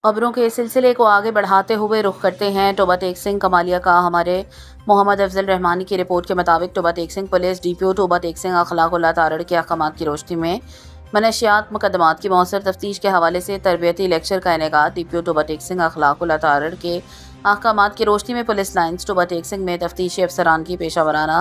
खबरों के सिलसिले को आगे बढ़ाते हुए रुख करते हैं टोबा टेक सिंह कमालिया का। हमारे मोहम्मद अफजल रहमानी की रिपोर्ट के मुताबिक टोबा टेक सिंह पुलिस डीपीओ टोबा टेक सिंह अखलाकुल्लाह तारड़ के अहकामात की रोशनी में मनशियात मुकदमात की मौसर तफ्तीश के हवाले से तरबियती लेक्चर का इनेकाद। डीपीओ टोबा टेक सिंह अखलाकुल्लाह तारड़ के अहकामात की रोशनी में पुलिस लाइन्स टोबा टेक सिंह में तफ्तीशी अफसरान की पेशा वराना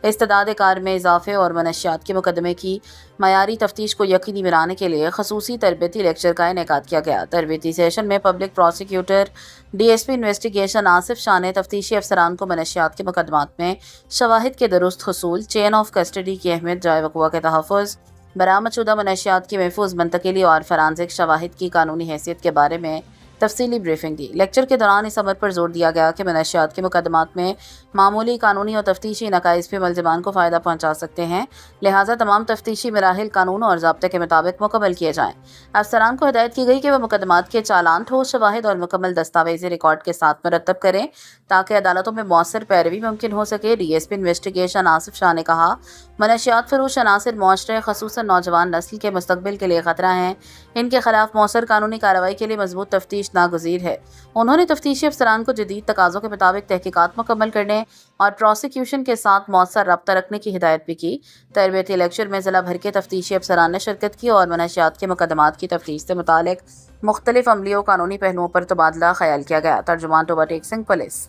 इस्तेदाद कार में इजाफे और मनशियात के मुकदमे की मयारी तफ्तीश को यकीनी बनाने के लिए खसूसी तरबियती लेक्चर का इनेकाद किया गया। तरबियती सेशन में public prosecutor DSP investigation Asif Shah ने तफ्तीशी अफसरान को मनशियात के मुकदमात में शवाहिद के दुरुस्त हुसूल, चेन ऑफ कस्टडी की अहमियत, जाए वक़ुआ के तहफ़्फ़ुज़, बरामदशुदा मनशियात की महफूज मुंतकिली और फरांसिक शवाहिद की कानूनी हैसियत के बारे में तफसीली ब्रीफिंग दी। लेक्चर के दौरान इस अमर पर जोर दिया गया कि मनशियात के मुकदमात में मामूली कानूनी और तफ्तीशी नकाइज़ भी मुलज़िमान को फ़ायदा पहुँचा सकते हैं, लिहाजा तमाम तफ्तीशी मराहिल कानून और ज़ाब्ते के मुताबिक मुकम्मल किए जाएँ। अफसरान को हिदायत की गई कि वह मुकदमात के चालान, ठोस शवाहिद और मुकम्मल दस्तावेज़ी रिकॉर्ड के साथ मरतब करें ताकि अदालतों में मौसर पैरवी मुमकिन हो सके। DSP इन्वेस्टिगेशन आसिफ शाह ने कहा, मनशियात फरोश अनासिर मुआशरे ख़ुसूसन नौजवान नस्ल के मुस्तकबिल के लिए ख़तरा हैं। इनके खिलाफ मौसर कानूनी कार्रवाई के लिए मजबूत तफ्तीश नागुज़ीर है। उन्होंने तफ्तीशी अफसरान को जदीद तकाज़ों के मुताबिक तहकीकात मुकम्मल करने और प्रोसिक्यूशन के साथ मौसर रब्ता रखने की हिदायत भी की। तरबियती लेक्चर में ज़िला भर के तफ्तीशी अफसरान ने शिरकत की और मनशियात के मुकदमात की तफ्तीश से मुतालिक मुख्तलिफ अमली और कानूनी पहलुओं पर तबादला ख्याल किया गया। तर्जुमान टोबा टेक सिंह पुलिस।